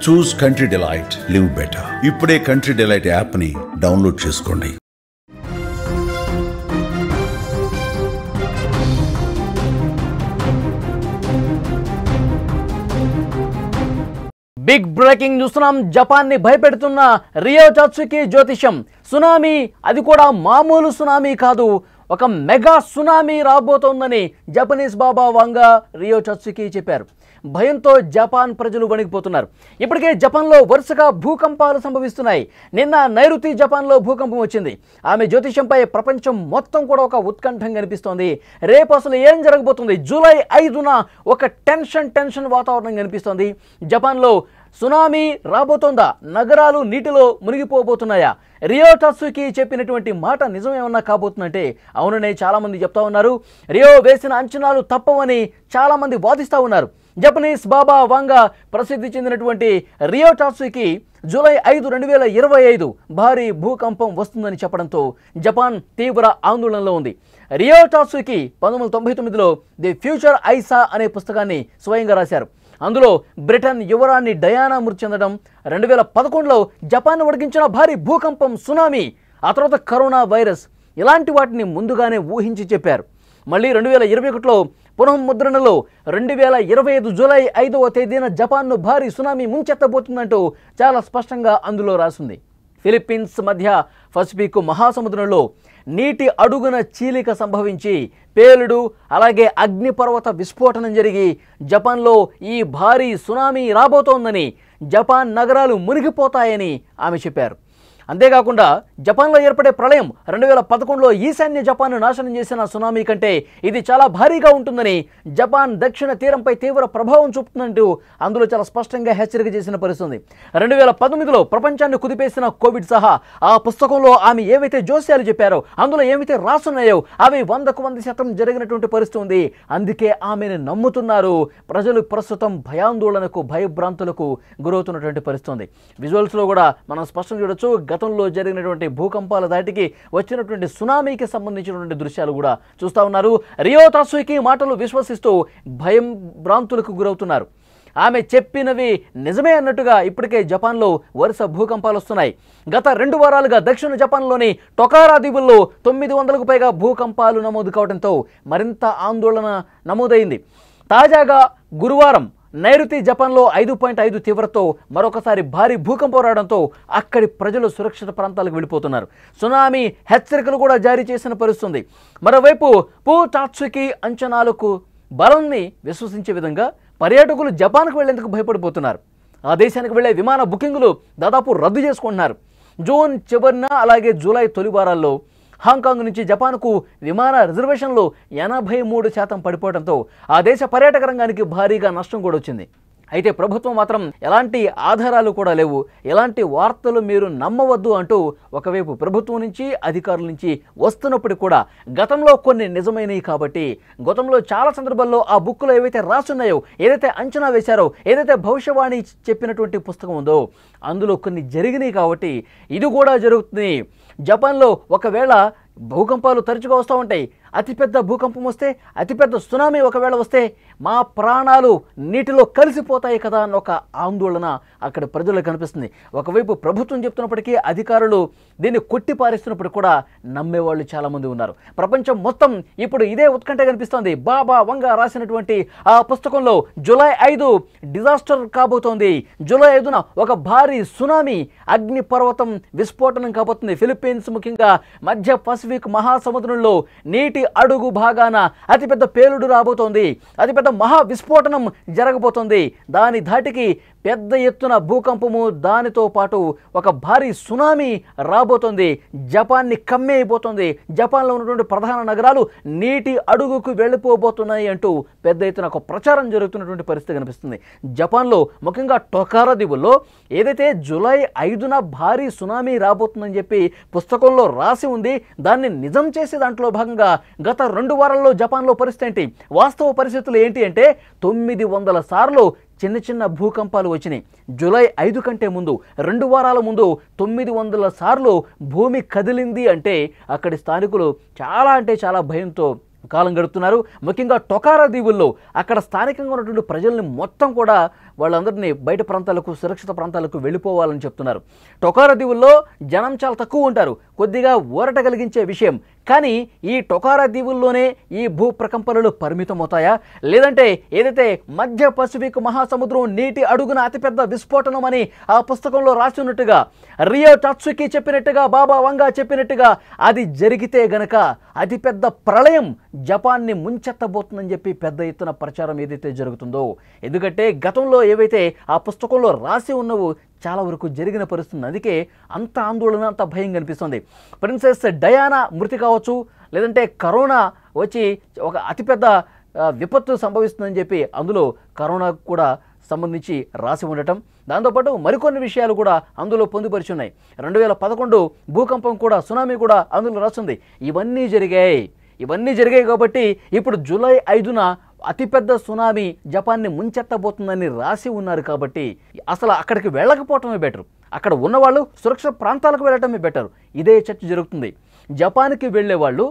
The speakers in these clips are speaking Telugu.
చూస్ కంట్రీ డిలైట్, లివ్ బెటర్. ఇప్పుడే కంట్రీ డిలైట్ యాప్ ని డౌన్లోడ్ చేసుకోండి. బిగ్ బ్రేకింగ్ చూస్తున్నాం. జపాన్ ని భయపెడుతున్న రియో టాట్సుకి జ్యోతిషం. సునామీ, అది కూడా మామూలు సునామీ కాదు, ఒక మెగా సునామీ రాబోతోందని జపనీస్ బాబా వాంగా రియో టాట్సుకి చెప్పారు. భయంతో జపాన్ ప్రజలు వణికిపోతున్నారు. ఇప్పటికే జపాన్లో వరుసగా భూకంపాలు సంభవిస్తున్నాయి. నిన్న నైరుతి జపాన్లో భూకంపం వచ్చింది. ఆమె జ్యోతిషంపై ప్రపంచం మొత్తం కూడా ఒక ఉత్కంఠం కనిపిస్తోంది. రేపు అసలు ఏం జరగబోతుంది? జూలై 5న ఒక టెన్షన్ వాతావరణం కనిపిస్తోంది. జపాన్లో సునామీ రాబోతోందా? నగరాలు నీటిలో మునిగిపోబోతున్నాయా? రియో టాట్సుకి చెప్పినటువంటి మాట నిజమేమన్నా కాబోతుందంటే అవుననే చాలామంది చెప్తా ఉన్నారు. రియో వేసిన అంచనాలు తప్పవని చాలామంది వాదిస్తూ ఉన్నారు. జపనీస్ బాబా వాంగా ప్రసిద్ధి చెందినటువంటి రియో టాట్సుకి జూలై 5, 2025 భారీ భూకంపం వస్తుందని చెప్పడంతో జపాన్ తీవ్ర ఆందోళనలో ఉంది. రియో టాట్సుకి 1999లో ది ఫ్యూచర్ ఐసా అనే పుస్తకాన్ని స్వయంగా రాశారు. అందులో బ్రిటన్ యువరాణి డయానా మృతి చెందడం, 2011లో జపాన్ వడికించిన భారీ భూకంపం, సునామీ, ఆ తర్వాత కరోనా వైరస్, ఇలాంటి వాటిని ముందుగానే ఊహించి చెప్పారు. మళ్ళీ 2021లో పునఃముద్రణలో 2025 జూలై 5వ తేదీన జపాన్ను భారీ సునామీ ముంచెత్తబోతుందంటూ చాలా స్పష్టంగా అందులో రాసింది. ఫిలిప్పీన్స్ మధ్య పసిఫిక్ మహాసముద్రంలో నీటి అడుగున చీలిక సంభవించి పేలుడు, అలాగే అగ్నిపర్వత విస్ఫోటనం జరిగి జపాన్లో ఈ భారీ సునామీ రాబోతోందని, జపాన్ నగరాలు మునిగిపోతాయని ఆమె చెప్పారు. అంతేకాకుండా జపాన్లో ఏర్పడే ప్రళయం 2011లో ఈశాన్య జపాన్ను నాశనం చేసిన సునామీ కంటే ఇది చాలా భారీగా ఉంటుందని, జపాన్ దక్షిణ తీరంపై తీవ్ర ప్రభావం చూపుతుందంటూ అందులో చాలా స్పష్టంగా హెచ్చరిక చేసిన పరిస్థితుంది. 2019లో ప్రపంచాన్ని కుదిపేసిన కోవిడ్ సహా ఆ పుస్తకంలో ఆమె ఏవైతే జోస్యాలు చెప్పారో, అందులో ఏవైతే రాసున్నాయో అవి 100% జరిగినటువంటి పరిస్థితి ఉంది. అందుకే ఆమెను నమ్ముతున్నారు ప్రజలు. ప్రస్తుతం భయాందోళనకు, భయభ్రాంతులకు గురవుతున్నటువంటి పరిస్థితి ఉంది. విజువల్స్లో కూడా మనం స్పష్టంగా చూడొచ్చు. గతంలో జరిగినటువంటి భూకంపాల దాటికి వచ్చినటువంటి సునామీకి సంబంధించినటువంటి దృశ్యాలు కూడా చూస్తూ ఉన్నారు. రియో టాట్సుకి మాటలు విశ్వసిస్తూ భయం భ్రాంతులకు గురవుతున్నారు. ఆమె చెప్పినవి నిజమే అన్నట్టుగా ఇప్పటికే జపాన్లో వరుస భూకంపాలు వస్తున్నాయి. గత 2 వారాలుగా దక్షిణ జపాన్లోని టొకారా దీవుల్లో 900కు పైగా భూకంపాలు నమోదు కావడంతో మరింత ఆందోళన నమోదైంది. తాజాగా గురువారం నైరుతి జపాన్లో 5.5 తీవ్రతతో మరొకసారి భారీ భూకంపం రావడంతో అక్కడి ప్రజలు సురక్షిత ప్రాంతాలకు వెళ్ళిపోతున్నారు. సునామీ హెచ్చరికలు కూడా జారీ చేసిన పరిస్థితుంది. మరోవైపు టాట్సుకి అంచనాలకు బలాన్ని విశ్వసించే విధంగా పర్యాటకులు జపాన్కు వెళ్లేందుకు భయపడిపోతున్నారు. ఆ దేశానికి వెళ్లే విమాన బుకింగులు దాదాపు రద్దు చేసుకుంటున్నారు. జూన్ చివరిన, అలాగే జూలై తొలి వారాల్లో హాంకాంగ్ నుంచి జపాన్కు విమాన రిజర్వేషన్లు 83% పడిపోవడంతో ఆ దేశ పర్యాటక రంగానికి భారీగా నష్టం కూడా వచ్చింది. అయితే ప్రభుత్వం మాత్రం ఎలాంటి ఆధారాలు కూడా లేవు, ఎలాంటి వార్తలు మీరు నమ్మవద్దు అంటూ ఒకవైపు ప్రభుత్వం నుంచి, అధికారుల నుంచి వస్తున్నప్పుడు కూడా గతంలో కొన్ని నిజమైనవి కాబట్టి, గతంలో చాలా సందర్భాల్లో ఆ బుక్లో ఏవైతే రాసున్నాయో, ఏదైతే అంచనా వేశారో, ఏదైతే భవిష్యవాణి చెప్పినటువంటి పుస్తకం ఉందో అందులో కొన్ని జరిగినాయి కాబట్టి ఇది కూడా జరుగుతుంది. జపాన్లో ఒకవేళ భూకంపాలు తరచుగా వస్తూ ఉంటాయి. అతిపెద్ద భూకంపం వస్తే, అతిపెద్ద సునామీ ఒకవేళ వస్తే మా ప్రాణాలు నీటిలో కలిసిపోతాయి కదా అన్న ఒక ఆందోళన అక్కడ ప్రజలకు కనిపిస్తుంది. ఒకవైపు ప్రభుత్వం చెప్తున్నప్పటికీ అధికారులు దీన్ని కొట్టిపారేస్తున్నప్పుడు కూడా నమ్మేవాళ్ళు చాలామంది ఉన్నారు. ప్రపంచం మొత్తం ఇప్పుడు ఇదే ఉత్కంఠ కనిపిస్తోంది. బాబా వంగా రాసినటువంటి ఆ పుస్తకంలో జూలై 5 డిజాస్టర్ కాబోతోంది. జూలై 5న ఒక భారీ సునామీ, అగ్నిపర్వతం విస్ఫోటనం కాబోతుంది. ఫిలిప్పీన్స్, ముఖ్యంగా మధ్య పసిఫిక్ మహాసముద్రంలో నీటి అడుగు భాగాన అతిపెద్ద పేలుడు రాబోతోంది. అతిపెద్ద మహా విస్ఫోటనం జరగబోతోంది. దాని ధాటికి పెద్ద ఎత్తున భూకంపము, దానితో పాటు ఒక భారీ సునామీ రాబోతోంది. జపాన్ని కమ్మేయబోతోంది. జపాన్లో ఉన్నటువంటి ప్రధాన నగరాలు నీటి అడుగుకు వెళ్ళిపోబోతున్నాయి అంటూ పెద్ద ఎత్తున ఒక ప్రచారం జరుగుతున్నటువంటి పరిస్థితి కనిపిస్తుంది. జపాన్లో ముఖ్యంగా టొకారా దీవుల్లో ఏదైతే జూలై 5న భారీ సునామీ రాబోతుందని చెప్పి పుస్తకంలో రాసి ఉంది, దాన్ని నిజం చేసే దాంట్లో భాగంగా గత 2 వారాల్లో జపాన్లో పరిస్థితి ఏంటి, వాస్తవ పరిస్థితులు ఏంటి అంటే 900 సార్లు చిన్న చిన్న భూకంపాలు వచ్చినాయి. జూలై 5 కంటే ముందు 2 వారాల ముందు 900 సార్లు భూమి కదిలింది అంటే అక్కడి స్థానికులు చాలా భయంతో కాలం గడుపుతున్నారు. ముఖ్యంగా టొకారా దీవుల్లో అక్కడ స్థానికంగా ఉన్నటువంటి ప్రజల్ని మొత్తం కూడా వాళ్ళందరినీ బయట ప్రాంతాలకు సురక్షిత ప్రాంతాలకు వెళ్ళిపోవాలని చెప్తున్నారు. టొకారా దీవుల్లో జనం చాలా తక్కువ ఉంటారు, కొద్దిగా ఊరట కలిగించే విషయం. కానీ ఈ టొకారా దీవుల్లోనే ఈ భూ ప్రకంపనలు పరిమితమవుతాయా, లేదంటే ఏదైతే మధ్య పసిఫిక్ మహాసముద్రం నీటి అడుగున అతిపెద్ద విస్ఫోటనం అని ఆ పుస్తకంలో రాసి ఉన్నట్టుగా, రియో టాట్సుకి చెప్పినట్టుగా, బాబా వంగా చెప్పినట్టుగా అది జరిగితే గనక అతిపెద్ద ప్రళయం జపాన్ని ముంచెత్తబోతుందని చెప్పి పెద్ద ఎత్తున ప్రచారం ఏదైతే జరుగుతుందో. ఎందుకంటే గతంలో ఏవైతే ఆ పుస్తకంలో రాసి ఉన్నవో చాలా వరకు జరిగిన పరిస్థితి. అందుకే అంత ఆందోళన, అంత భయం కనిపిస్తుంది. ప్రిన్సెస్ డయానా మృతి కావచ్చు, లేదంటే కరోనా వచ్చి ఒక అతిపెద్ద విపత్తు సంభవిస్తుందని చెప్పి అందులో కరోనా కూడా సంబంధించి రాసి ఉండటం, దాంతోపాటు మరికొన్ని విషయాలు కూడా అందులో పొందుపరిచి ఉన్నాయి. 2011 భూకంపం కూడా, సునామీ కూడా అందులో రాస్తుంది. ఇవన్నీ జరిగాయి కాబట్టి ఇప్పుడు జూలై 5న అతిపెద్ద సునామీ జపాన్ని ముంచెత్తబోతుందని రాసి ఉన్నారు. కాబట్టి అసలు అక్కడికి వెళ్ళకపోవటమే బెటర్, అక్కడ ఉన్నవాళ్ళు సురక్షిత ప్రాంతాలకు వెళ్ళటమే బెటర్. ఇదే చర్చ జరుగుతుంది. జపాన్కి వెళ్ళే వాళ్ళు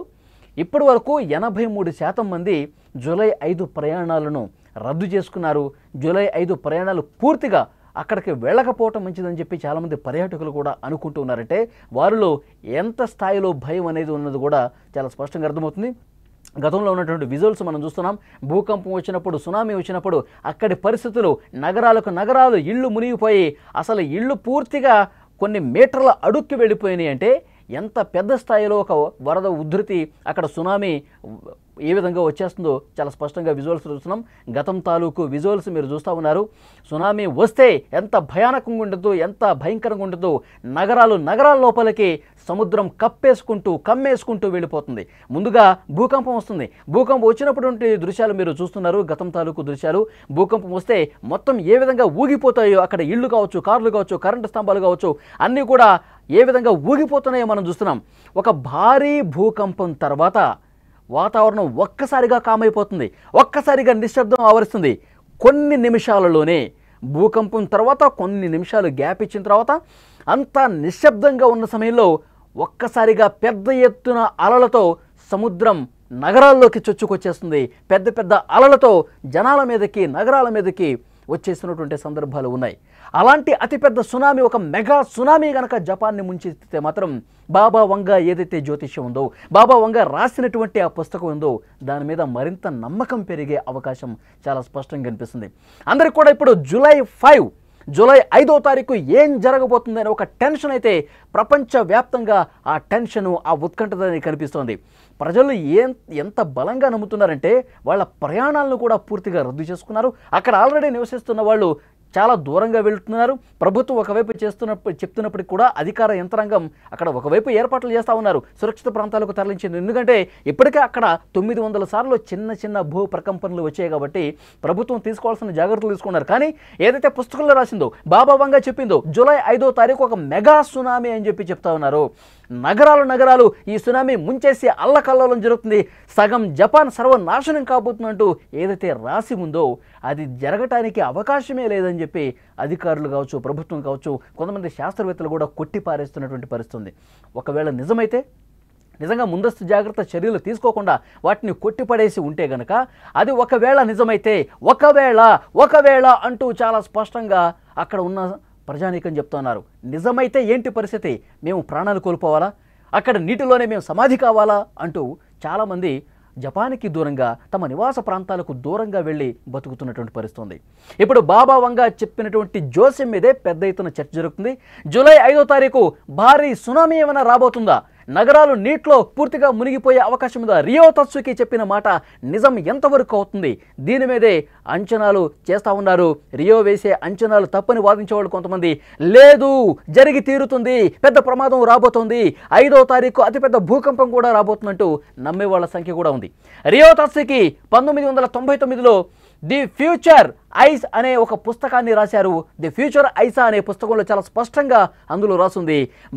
ఇప్పటి వరకు 83% మంది జూలై 5 ప్రయాణాలను రద్దు చేసుకున్నారు. జూలై 5 ప్రయాణాలు పూర్తిగా అక్కడికి వెళ్ళకపోవటం మంచిదని చెప్పి చాలామంది పర్యాటకులు కూడా అనుకుంటూ ఉన్నారంటే వారిలో ఎంత స్థాయిలో భయం అనేది ఉన్నది కూడా చాలా స్పష్టంగా అర్థమవుతుంది. గతంలో ఉన్నటువంటి విజువల్స్ మనం చూస్తున్నాం. భూకంపం వచ్చినప్పుడు, సునామీ వచ్చినప్పుడు అక్కడి పరిస్థితులు, నగరాలు ఇళ్ళు మునిగిపోయి అసలు ఇళ్ళు పూర్తిగా కొన్ని మీటర్ల అడుక్కి వెళ్ళిపోయినాయి. అంటే ఎంత పెద్ద స్థాయిలో ఒక వరద ఉధృతి, అక్కడ సునామీ ఏ విధంగా వచ్చేస్తుందో చాలా స్పష్టంగా విజువల్స్ చూస్తున్నాం. గతం తాలూకు విజువల్స్ మీరు చూస్తూ ఉన్నారు. సునామీ వస్తే ఎంత భయానకంగా ఉంటుందో, ఎంత భయంకరంగా ఉంటుందో. నగరాల లోపలికి సముద్రం కమ్మేసుకుంటూ వెళ్ళిపోతుంది. ముందుగా భూకంపం వస్తుంది. భూకంపం వచ్చినటువంటి దృశ్యాలు మీరు చూస్తున్నారు, గతం తాలూకు దృశ్యాలు. భూకంపం వస్తే మొత్తం ఏ విధంగా ఊగిపోతాయో, అక్కడ ఇళ్ళు కావచ్చు, కార్లు కావచ్చు, కరెంటు స్తంభాలు కావచ్చు, అన్నీ కూడా ఏ విధంగా ఊగిపోతున్నాయో మనం చూస్తున్నాం. ఒక భారీ భూకంపం తర్వాత వాతావరణం ఒక్కసారిగా కామైపోతుంది, ఒక్కసారిగా నిశ్శబ్దం ఆవరిస్తుంది. కొన్ని నిమిషాలలోనే భూకంపం తర్వాత కొన్ని నిమిషాలు గ్యాప్ ఇచ్చిన తర్వాత అంతా నిశ్శబ్దంగా ఉన్న సమయంలో ఒక్కసారిగా పెద్ద ఎత్తున అలలతో సముద్రం నగరాల్లోకి చొచ్చుకొచ్చేస్తుంది. పెద్ద అలలతో జనాల మీదకి, నగరాల మీదకి వచ్చేసినటువంటి సందర్భాలు ఉన్నాయి. అలాంటి అతిపెద్ద సునామీ, ఒక మెగా సునామీ కనుక జపాన్ని ముంచెత్తితే మాత్రం బాబా వంగా ఏదైతే జ్యోతిష్యం ఉందో, బాబా వంగా రాసినటువంటి ఆ పుస్తకం ఉందో దాని మీద మరింత నమ్మకం పెరిగే అవకాశం చాలా స్పష్టంగా కనిపిస్తుంది. అందరికి కూడా ఇప్పుడు జూలై 5వ తారీఖు ఏం జరగబోతుందని ఒక టెన్షన్ అయితే ప్రపంచవ్యాప్తంగా ఆ టెన్షను, ఆ ఉత్కంఠత కనిపిస్తోంది. ప్రజలు ఎంత బలంగా నమ్ముతున్నారంటే వాళ్ళ ప్రయాణాలను కూడా పూర్తిగా రద్దు చేసుకున్నారు. అక్కడ ఆల్రెడీ నివసిస్తున్న వాళ్ళు చాలా దూరంగా వెళ్తున్నారు. ప్రభుత్వం ఒకవైపు చెప్తున్నప్పటికీ కూడా అధికార యంత్రాంగం అక్కడ ఒకవైపు ఏర్పాట్లు చేస్తూ ఉన్నారు సురక్షిత ప్రాంతాలకు తరలించింది. ఎందుకంటే ఇప్పటికే అక్కడ 900 సార్లు చిన్న భూ ప్రకంపనలు వచ్చాయి కాబట్టి ప్రభుత్వం తీసుకోవాల్సిన జాగ్రత్తలు తీసుకున్నారు. కానీ ఏదైతే పుస్తకంలో రాసిందో, బాబా వంగా చెప్పిందో జూలై 5వ తారీఖు ఒక మెగా సునామీ అని చెప్పి చెప్తా ఉన్నారు. నగరాలు ఈ సునామీ ముంచేసి అల్లకల్లోలం జరుగుతుంది. సగం జపాన్ సర్వనాశనం కాబోతున్నట్టు ఏదైతే రాసి ఉందో అది జరగటానికి అవకాశమే లేదని చెప్పి అధికారులు కావచ్చు, ప్రభుత్వం కావచ్చు, కొంతమంది శాస్త్రవేత్తలు కూడా కొట్టిపారేస్తున్నటువంటి పరిస్థితి. ఒకవేళ నిజమైతే, నిజంగా ముందస్తు జాగ్రత్త చర్యలు తీసుకోకుండా వాటిని కొట్టిపడేసి ఉంటే గనక, అది ఒకవేళ నిజమైతే, ఒకవేళ అంటూ చాలా స్పష్టంగా అక్కడ ఉన్న ప్రజానీకం చెప్తున్నారు. నిజమైతే ఏంటి పరిస్థితి? మేము ప్రాణాలు కోల్పోవాలా? అక్కడ నీటిలోనే మేము సమాధి కావాలా? అంటూ చాలామంది జపాన్కి దూరంగా, తమ నివాస ప్రాంతాలకు దూరంగా వెళ్ళి బతుకుతున్నటువంటి పరిస్థితి. ఇప్పుడు బాబా వంగా చెప్పినటువంటి జోస్యం మీదే పెద్ద ఎత్తున చర్చ జరుగుతుంది. జూలై 5వ తారీఖు భారీ సునామీ ఏమైనా రాబోతుందా? నగరాలు నీటిలో పూర్తిగా మునిగిపోయే అవకాశం ఉందా? రియో టాట్సుకి చెప్పిన మాట నిజం ఎంతవరకు అవుతుంది? దీని మీదే అంచనాలు చేస్తూ ఉన్నారు. రియో వేసే అంచనాలు తప్పని వాదించేవాళ్ళు కొంతమంది, లేదు జరిగి తీరుతుంది, పెద్ద ప్రమాదం రాబోతోంది, 5వ తారీఖు అతిపెద్ద భూకంపం కూడా రాబోతున్నట్టు నమ్మే వాళ్ళ సంఖ్య కూడా ఉంది. రియో టాట్సుకి 1999లో ది ఫ్యూచర్ ఐస్ అనే ఒక పుస్తకాన్ని రాశారు. ది ఫ్యూచర్ ఐసా అనే పుస్తకంలో చాలా స్పష్టంగా అందులో రాసింది.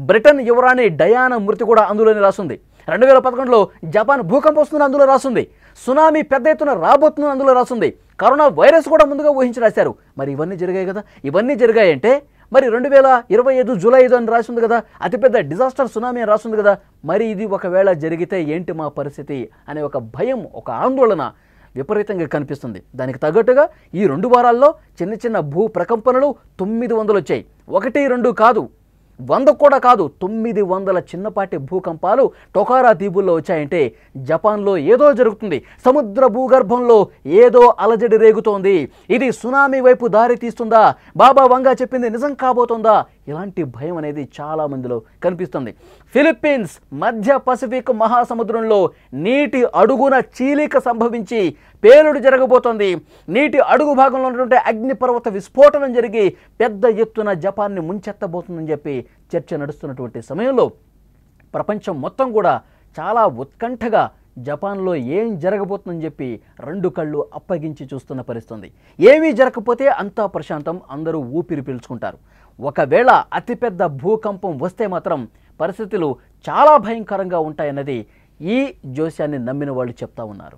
బ్రిటన్ యువరాణి డయానా మృతి కూడా అందులోనే రాసింది. 2011లో జపాన్ భూకంపం వస్తుందని అందులో రాసింది. సునామీ పెద్ద ఎత్తున రాబోతుందని అందులో రాసింది. కరోనా వైరస్ కూడా ముందుగా ఊహించి రాశారు. మరి ఇవన్నీ జరిగాయి కదా. ఇవన్నీ జరిగాయంటే మరి 2025 జూలై 5 అని రాసింది కదా, అతిపెద్ద డిజాస్టర్ సునామీ అని రాసింది కదా. మరి ఇది ఒకవేళ జరిగితే ఏంటి మా పరిస్థితి అనే ఒక భయం, ఒక ఆందోళన విపరీతంగా కనిపిస్తుంది. దానికి తగ్గట్టుగా ఈ 2 వారాల్లో చిన్న చిన్న భూ ప్రకంపనలు 900 వచ్చాయి. 1, 2 కాదు, 100 కూడా కాదు, 900 చిన్నపాటి భూకంపాలు టొకారా దీవుల్లో వచ్చాయంటే జపాన్లో ఏదో జరుగుతుంది, సముద్ర భూగర్భంలో ఏదో అలజడి రేగుతోంది. ఇది సునామీ వైపు దారి తీస్తుందా, బాబా వంగా చెప్పింది నిజం కాబోతోందా, ఇలాంటి భయం అనేది చాలా మందిలో కనిపిస్తుంది. ఫిలిప్పీన్స్ మధ్య పసిఫిక్ మహాసముద్రంలో నీటి అడుగున చీలిక సంభవించి పేలుడు జరగబోతోంది. నీటి అడుగు భాగంలో ఉన్నటువంటి అగ్నిపర్వత విస్ఫోటనం జరిగి పెద్ద ఎత్తున జపాన్ని ముంచెత్తబోతుందని చెప్పి చర్చ నడుస్తున్నటువంటి సమయంలో ప్రపంచం మొత్తం కూడా చాలా ఉత్కంఠగా జపాన్లో ఏం జరగబోతుందని చెప్పి 2 కళ్ళు అప్పగించి చూస్తున్న పరిస్థితుంది. ఏమీ జరగకపోతే అంతా ప్రశాంతం, అందరూ ఊపిరి పీల్చుకుంటారు. ఒకవేళ అతిపెద్ద భూకంపం వస్తే మాత్రం పరిస్థితులు చాలా భయంకరంగా ఉంటాయన్నది ఈ జోస్యాన్ని నమ్మిన వాళ్ళు చెప్తా ఉన్నారు.